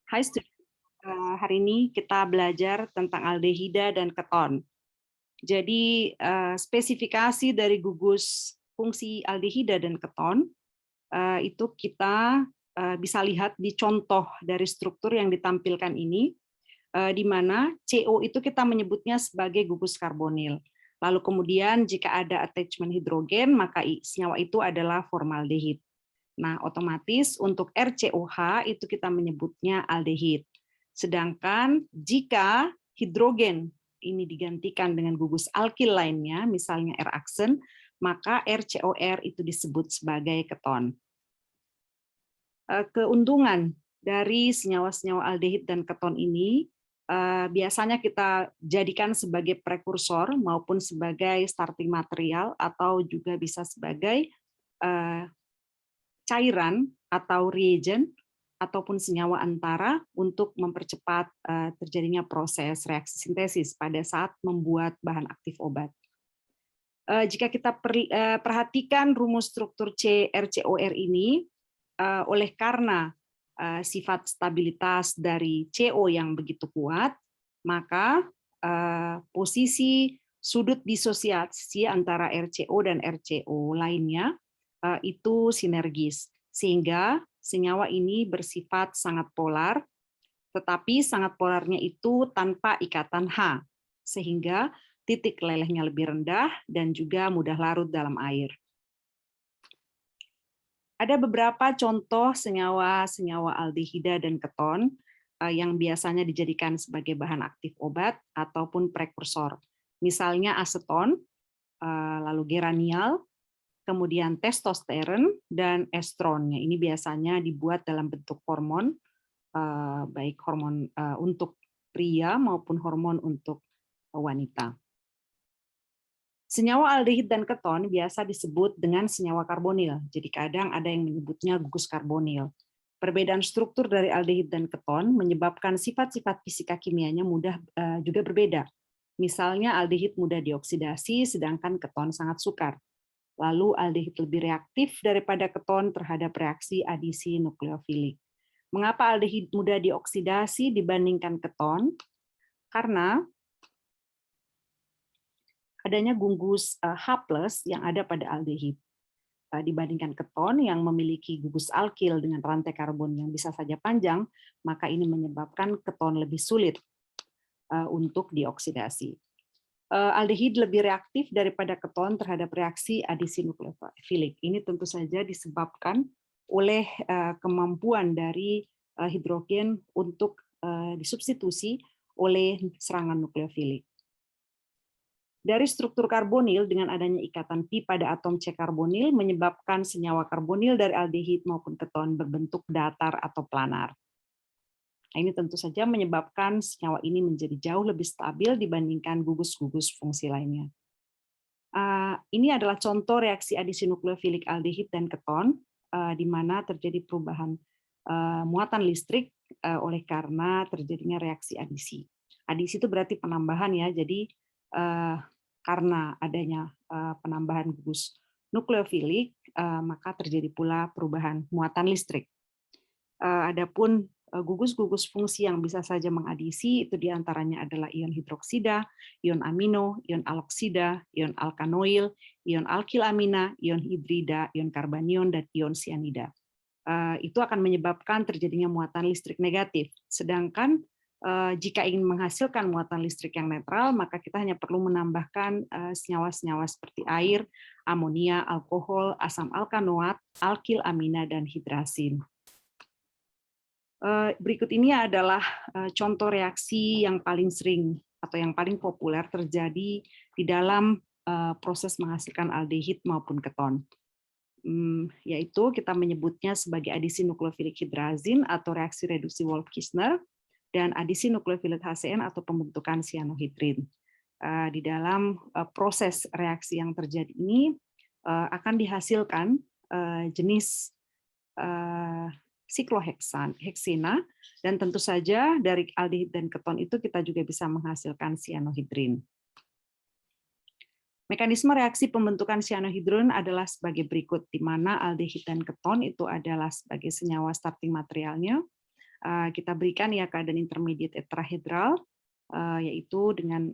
Hai student, hari ini kita belajar tentang aldehida dan keton. Jadi spesifikasi dari gugus fungsi aldehida dan keton itu kita bisa lihat di contoh dari struktur yang ditampilkan ini, di mana CO itu kita menyebutnya sebagai gugus karbonil. Lalu kemudian jika ada attachment hidrogen, maka senyawa itu adalah formaldehid. Nah, otomatis untuk RCOH itu kita menyebutnya aldehid. Sedangkan jika hidrogen ini digantikan dengan gugus alkil lainnya, misalnya R-aksen, maka RCOR itu disebut sebagai keton. Keuntungan dari senyawa-senyawa aldehid dan keton ini biasanya kita jadikan sebagai prekursor maupun sebagai starting material atau juga bisa sebagai cairan atau reagen ataupun senyawa antara untuk mempercepat terjadinya proses reaksi sintesis pada saat membuat bahan aktif obat. Jika kita perhatikan rumus struktur RCOR ini, oleh karena sifat stabilitas dari CO yang begitu kuat, maka posisi sudut disosiasi antara RCO dan RCO lainnya itu sinergis, sehingga senyawa ini bersifat sangat polar, tetapi sangat polarnya itu tanpa ikatan H, sehingga titik lelehnya lebih rendah dan juga mudah larut dalam air. Ada beberapa contoh senyawa-senyawa aldehida dan keton yang biasanya dijadikan sebagai bahan aktif obat ataupun prekursor. Misalnya aseton, lalu geranial, kemudian testosteron dan estronnya. Ini biasanya dibuat dalam bentuk hormon, baik hormon untuk pria maupun hormon untuk wanita. Senyawa aldehid dan keton biasa disebut dengan senyawa karbonil. Jadi kadang ada yang menyebutnya gugus karbonil. Perbedaan struktur dari aldehid dan keton menyebabkan sifat-sifat fisika kimianya juga berbeda. Misalnya aldehid mudah dioksidasi, sedangkan keton sangat sukar. Lalu aldehid lebih reaktif daripada keton terhadap reaksi adisi nukleofilik. Mengapa aldehid mudah dioksidasi dibandingkan keton? Karena adanya gugus H+ yang ada pada aldehid. Dibandingkan keton yang memiliki gugus alkil dengan rantai karbon yang bisa saja panjang, maka ini menyebabkan keton lebih sulit untuk dioksidasi. Aldehid lebih reaktif daripada keton terhadap reaksi adisi nukleofilik. Ini tentu saja disebabkan oleh kemampuan dari hidrogen untuk disubstitusi oleh serangan nukleofilik. Dari struktur karbonil dengan adanya ikatan pi pada atom C karbonil menyebabkan senyawa karbonil dari aldehid maupun keton berbentuk datar atau planar. Nah, ini tentu saja menyebabkan senyawa ini menjadi jauh lebih stabil dibandingkan gugus-gugus fungsi lainnya. Ini adalah contoh reaksi adisi nukleofilik aldehid dan keton, di mana terjadi perubahan muatan listrik oleh karena terjadinya reaksi adisi. Adisi itu berarti penambahan ya, jadi karena adanya penambahan gugus nukleofilik, maka terjadi pula perubahan muatan listrik. Adapun gugus-gugus fungsi yang bisa saja mengadisi itu diantaranya adalah ion hidroksida, ion amino, ion aloksida, ion alkanoil, ion alkilamina, ion hidrida, ion karbanion, dan ion sianida. Itu akan menyebabkan terjadinya muatan listrik negatif. Sedangkan jika ingin menghasilkan muatan listrik yang netral, maka kita hanya perlu menambahkan senyawa-senyawa seperti air, amonia, alkohol, asam alkanoat, alkilamina, dan hidrasin. Berikut ini adalah contoh reaksi yang paling sering atau yang paling populer terjadi di dalam proses menghasilkan aldehid maupun keton. Yaitu kita menyebutnya sebagai adisi nukleofilik hidrazin atau reaksi reduksi Wolff-Kishner, dan adisi nukleofilik HCN atau pembentukan cyanohydrin. Di dalam proses reaksi yang terjadi ini akan dihasilkan jenis sikloheksena, dan tentu saja dari aldehid dan keton itu kita juga bisa menghasilkan cyanohydrin. Mekanisme reaksi pembentukan cyanohydrin adalah sebagai berikut, di mana aldehid dan keton itu adalah sebagai senyawa starting materialnya. kita berikan ya keadaan intermediate tetrahedral, yaitu dengan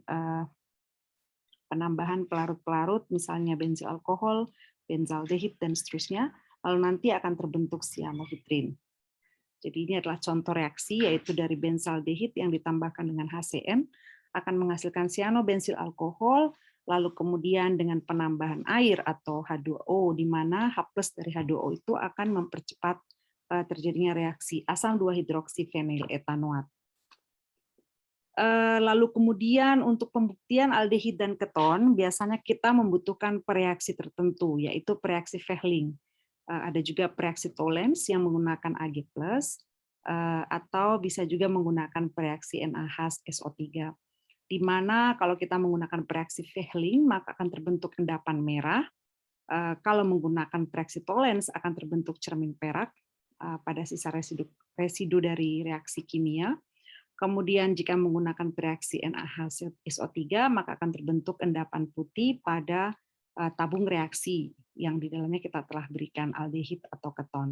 penambahan pelarut-pelarut, misalnya bensil alkohol, benzaldehid, dan seterusnya, lalu nanti akan terbentuk sianohidrin. Jadi ini adalah contoh reaksi, yaitu dari benzaldehid yang ditambahkan dengan HCN, akan menghasilkan cyanobensil alkohol, lalu kemudian dengan penambahan air atau H2O, di mana H+ dari H2O itu akan mempercepat terjadinya reaksi asam 2-hidroksifenyl etanoat. Lalu kemudian untuk pembuktian aldehid dan keton, biasanya kita membutuhkan pereaksi tertentu, yaitu pereaksi Fehling. Ada juga pereaksi Tollens yang menggunakan Ag+, atau bisa juga menggunakan pereaksi NaHSO3. Di mana kalau kita menggunakan pereaksi Fehling, maka akan terbentuk endapan merah. Kalau menggunakan pereaksi Tollens akan terbentuk cermin perak pada sisa residu dari reaksi kimia. Kemudian jika menggunakan pereaksi NaHSO3, maka akan terbentuk endapan putih pada tabung reaksi yang di dalamnya kita telah berikan aldehid atau keton.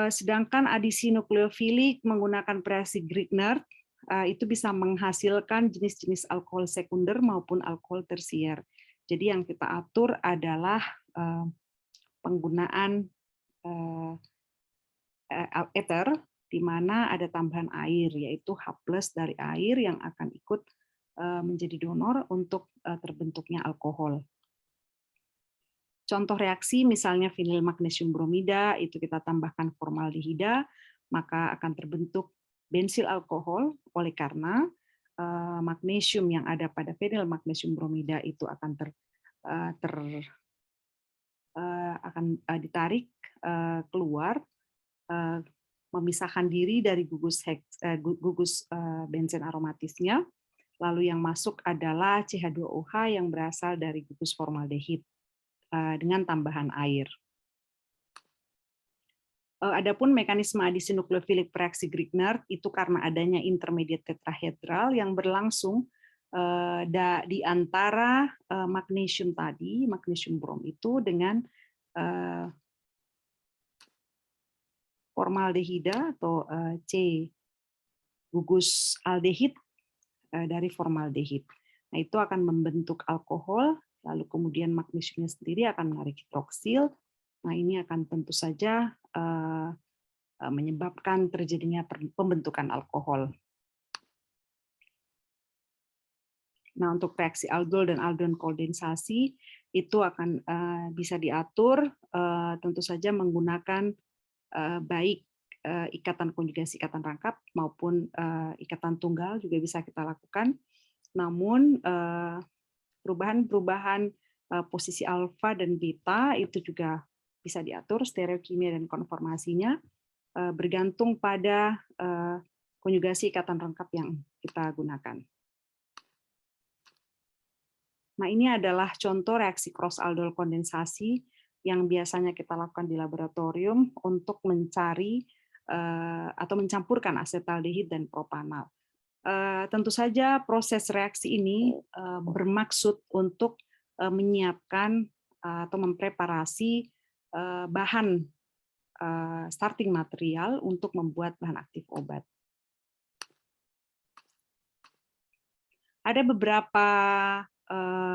Sedangkan adisi nukleofilik menggunakan pereaksi Grignard itu bisa menghasilkan jenis-jenis alkohol sekunder maupun alkohol tersier. Jadi yang kita atur adalah penggunaan ether, di mana ada tambahan air, yaitu H+ dari air yang akan ikut menjadi donor untuk terbentuknya alkohol. Contoh reaksi misalnya vinil magnesium bromida, itu kita tambahkan formaldehida, maka akan terbentuk bensil alkohol, oleh karena magnesium yang ada pada vinil magnesium bromida itu akan ditarik keluar, memisahkan diri dari gugus benzen aromatisnya, lalu yang masuk adalah CH2OH yang berasal dari gugus formaldehid dengan tambahan air. Adapun mekanisme adisi nukleofilik pereaksi Grignard itu karena adanya intermediate tetrahedral yang berlangsung di antara magnesium tadi, magnesium brom itu dengan formaldehida atau C gugus aldehid dari formaldehid. Nah, itu akan membentuk alkohol, lalu kemudian magnesiumnya sendiri akan menarik hidroksil. Nah, ini akan tentu saja menyebabkan terjadinya pembentukan alkohol. Nah, untuk reaksi aldol dan aldon kondensasi itu akan bisa diatur tentu saja menggunakan baik ikatan konjugasi ikatan rangkap maupun ikatan tunggal juga bisa kita lakukan. Namun perubahan-perubahan posisi alfa dan beta itu juga bisa diatur stereokimia dan konformasinya bergantung pada konjugasi ikatan rangkap yang kita gunakan. Nah, ini adalah contoh reaksi cross aldol kondensasi yang biasanya kita lakukan di laboratorium untuk mencari atau mencampurkan asetaldehid dan propanal. Tentu saja proses reaksi ini bermaksud untuk menyiapkan atau mempreparasi bahan starting material untuk membuat bahan aktif obat. Ada beberapa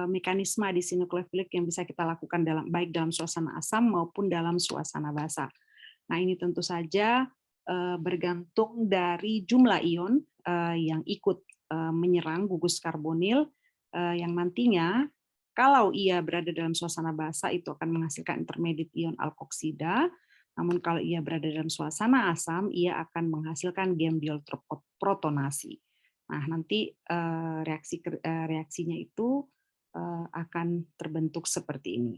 mekanisme adisi nukleofilik yang bisa kita lakukan baik dalam suasana asam maupun dalam suasana basa. Nah, ini tentu saja bergantung dari jumlah ion yang ikut menyerang gugus karbonil yang nantinya kalau ia berada dalam suasana basa itu akan menghasilkan intermediate ion alkoksida, namun kalau ia berada dalam suasana asam ia akan menghasilkan gemdiol protonasi. Nah, nanti reaksinya itu akan terbentuk seperti ini.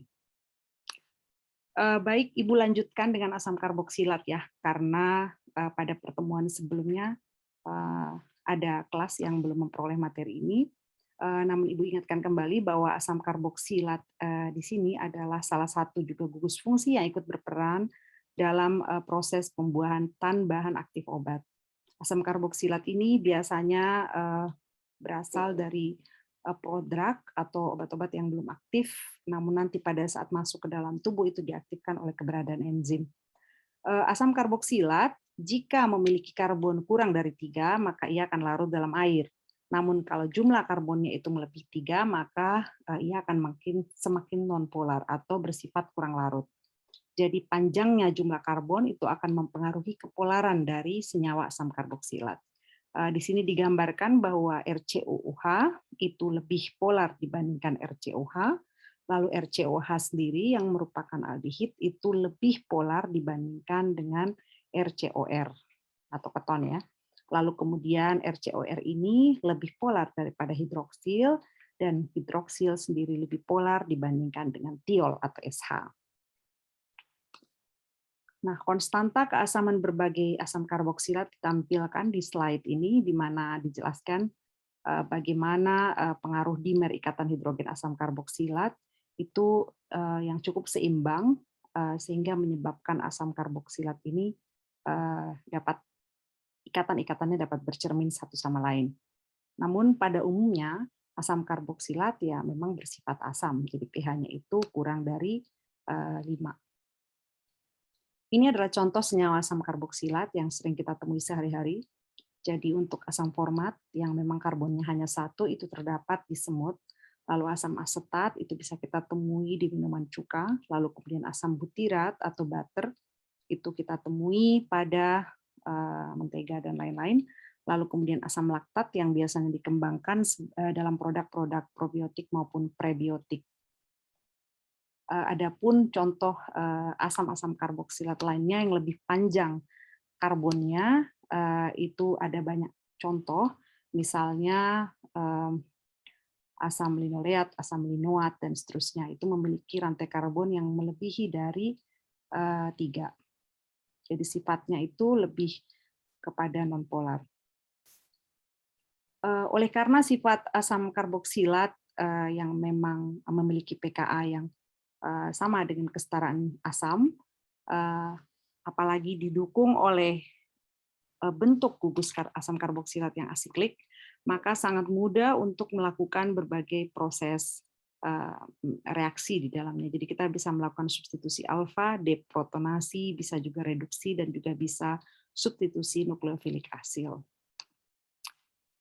Baik, Ibu lanjutkan dengan asam karboksilat ya, karena pada pertemuan sebelumnya ada kelas yang belum memperoleh materi ini. Namun Ibu ingatkan kembali bahwa asam karboksilat di sini adalah salah satu juga gugus fungsi yang ikut berperan dalam proses pembuahan bahan aktif obat. Asam karboksilat ini biasanya berasal dari prodrug atau obat-obat yang belum aktif, namun nanti pada saat masuk ke dalam tubuh itu diaktifkan oleh keberadaan enzim. Asam karboksilat Jika memiliki karbon kurang dari 3, maka ia akan larut dalam air. Namun kalau jumlah karbonnya itu melebihi 3, maka ia akan semakin nonpolar atau bersifat kurang larut. Jadi panjangnya jumlah karbon itu akan mempengaruhi kepolaran dari senyawa asam karboksilat. Di sini digambarkan bahwa RCOOH itu lebih polar dibandingkan RCOH, lalu RCOH sendiri yang merupakan aldehid itu lebih polar dibandingkan dengan RCOR atau keton ya. Lalu kemudian RCOR ini lebih polar daripada hidroksil, dan hidroksil sendiri lebih polar dibandingkan dengan tiol atau SH. Nah, konstanta keasaman berbagai asam karboksilat ditampilkan di slide ini, di mana dijelaskan bagaimana pengaruh dimer ikatan hidrogen asam karboksilat itu yang cukup seimbang, sehingga menyebabkan asam karboksilat ini dapat ikatan-ikatannya dapat bercermin satu sama lain. Namun pada umumnya asam karboksilat ya memang bersifat asam, jadi pH-nya itu kurang dari 5. Ini adalah contoh senyawa asam karboksilat yang sering kita temui sehari-hari. Jadi untuk asam format yang memang karbonnya hanya 1 itu terdapat di semut, lalu asam asetat itu bisa kita temui di minuman cuka, lalu kemudian asam butirat atau butter itu kita temui pada mentega dan lain-lain, lalu kemudian asam laktat yang biasanya dikembangkan dalam produk-produk probiotik maupun prebiotik. Adapun contoh asam-asam karboksilat lainnya yang lebih panjang karbonnya, itu ada banyak contoh, misalnya asam linoleat, asam linoat, dan seterusnya. Itu memiliki rantai karbon yang melebihi dari 3. Jadi sifatnya itu lebih kepada nonpolar. Oleh karena sifat asam karboksilat yang memang memiliki pKa yang sama dengan kesetaraan asam, apalagi didukung oleh bentuk gugus asam karboksilat yang asiklik, maka sangat mudah untuk melakukan berbagai proses reaksi di dalamnya. Jadi kita bisa melakukan substitusi alfa, deprotonasi, bisa juga reduksi, dan juga bisa substitusi nukleofilik asil.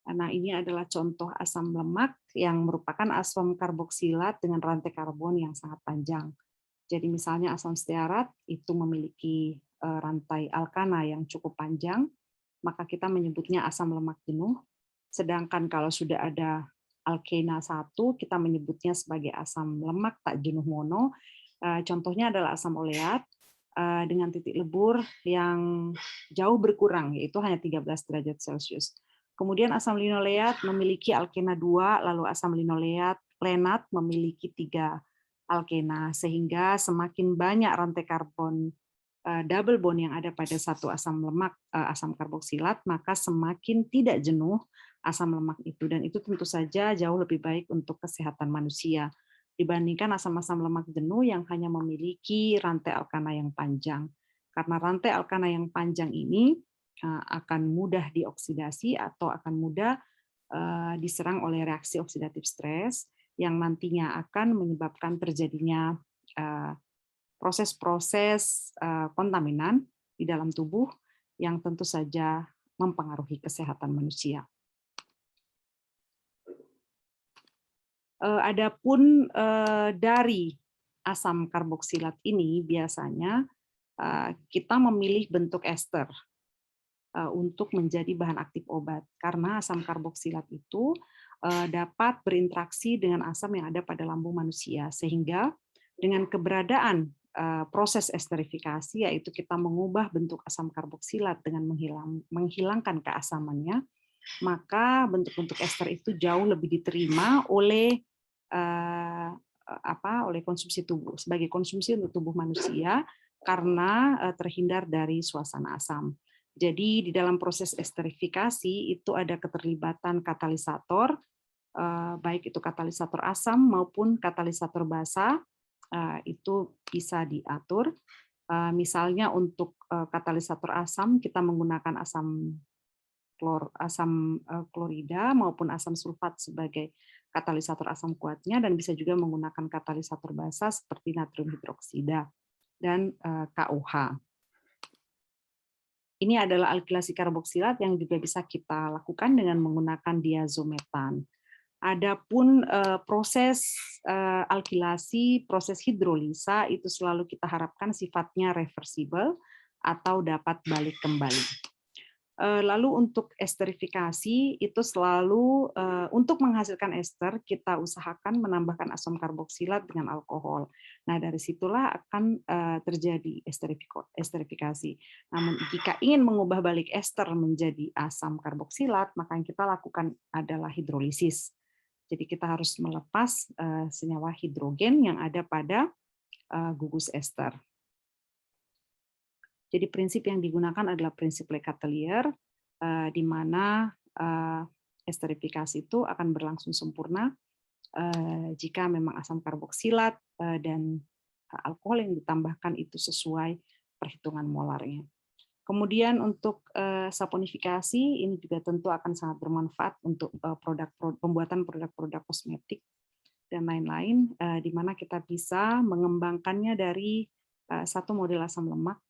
Nah, ini adalah contoh asam lemak yang merupakan asam karboksilat dengan rantai karbon yang sangat panjang. Jadi misalnya asam stearat itu memiliki rantai alkana yang cukup panjang, maka kita menyebutnya asam lemak jenuh. Sedangkan kalau sudah ada alkena 1, kita menyebutnya sebagai asam lemak tak jenuh mono. Contohnya adalah asam oleat dengan titik lebur yang jauh berkurang, yaitu hanya 13 derajat Celcius. Kemudian asam linoleat memiliki alkena 2, lalu asam linoleat lenat memiliki 3 alkena, sehingga semakin banyak rantai karbon double bond yang ada pada satu asam lemak asam karboksilat, maka semakin tidak jenuh asam lemak itu, dan itu tentu saja jauh lebih baik untuk kesehatan manusia dibandingkan asam-asam lemak jenuh yang hanya memiliki rantai alkana yang panjang. Karena rantai alkana yang panjang ini akan mudah dioksidasi atau akan mudah diserang oleh reaksi oksidatif stres yang nantinya akan menyebabkan terjadinya proses-proses kontaminan di dalam tubuh yang tentu saja mempengaruhi kesehatan manusia. Adapun dari asam karboksilat ini biasanya kita memilih bentuk ester untuk menjadi bahan aktif obat, karena asam karboksilat itu dapat berinteraksi dengan asam yang ada pada lambung manusia, sehingga dengan keberadaan proses esterifikasi, yaitu kita mengubah bentuk asam karboksilat dengan menghilangkan keasamannya, maka bentuk-bentuk ester itu jauh lebih diterima oleh oleh konsumsi tubuh, sebagai konsumsi untuk tubuh manusia, karena terhindar dari suasana asam. Jadi di dalam proses esterifikasi itu ada keterlibatan katalisator, baik itu katalisator asam maupun katalisator basa, itu bisa diatur. Misalnya untuk katalisator asam kita menggunakan asam klorida maupun asam sulfat sebagai katalisator asam kuatnya, dan bisa juga menggunakan katalisator basa seperti natrium hidroksida dan KOH. Ini adalah alkilasi karboksilat yang juga bisa kita lakukan dengan menggunakan diazometan. Adapun proses alkilasi, proses hidrolisa itu selalu kita harapkan sifatnya reversible atau dapat balik kembali. Lalu untuk esterifikasi itu selalu untuk menghasilkan ester kita usahakan menambahkan asam karboksilat dengan alkohol. Nah dari situlah akan terjadi esterifikasi. Namun jika ingin mengubah balik ester menjadi asam karboksilat, maka yang kita lakukan adalah hidrolisis. Jadi kita harus melepas senyawa hidrogen yang ada pada gugus ester. Jadi prinsip yang digunakan adalah prinsip Lecatelier, di mana esterifikasi itu akan berlangsung sempurna jika memang asam karboksilat dan alkohol yang ditambahkan itu sesuai perhitungan molarnya. Kemudian untuk saponifikasi ini juga tentu akan sangat bermanfaat untuk pembuatan produk-produk kosmetik dan lain-lain, di mana kita bisa mengembangkannya dari satu model asam lemak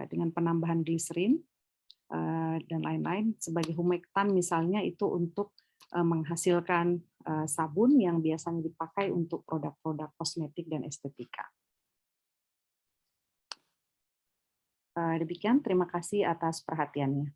dengan penambahan gliserin dan lain-lain sebagai humektan misalnya itu untuk menghasilkan sabun yang biasanya dipakai untuk produk-produk kosmetik dan estetika. Demikian, terima kasih atas perhatiannya.